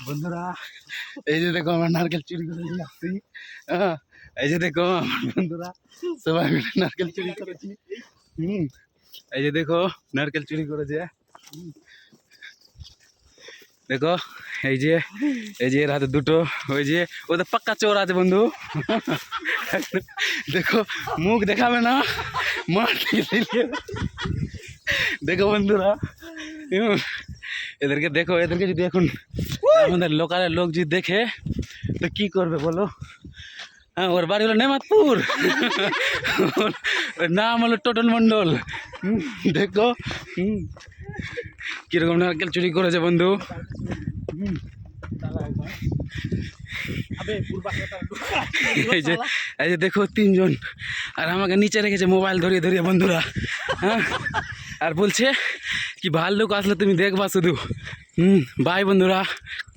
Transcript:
বন্ধুরা এই যে দেখো আমরা নারকেল চুরি করে নিয়ে আসছি। হ্যাঁ, এই যে দেখো আমার বন্ধুরা সবাই মিলে নারকেল চুরি করেছি। এই যে দেখো নারকেল চুরি করেছে। দেখো এই যে এর হাতে দুটো, ওই যে ওদের পাক্কা চোর আছে বন্ধু। দেখো মুখ দেখাবে না, মার দেখো বন্ধুরা এদেরকে দেখো, এদেরকে যদি এখন আমাদের লোকালের লোক যদি দেখে তো কি করবে বলো? হ্যাঁ, ওর বাড়ি হলো নেমাতপুর, ওর নাম হলো টোটন মণ্ডল। দেখো কিরকম নারকেল চুরি করেছে বন্ধু। এই যে দেখো তিনজন, আর আমাকে নিচে রেখেছে মোবাইল ধরিয়ে ধরিয়ে বন্ধুরা। হ্যাঁ, আর বলছে কি ভাল্লুক আসলে তুমি দেখবা শুধু। বাই বন্ধুরা।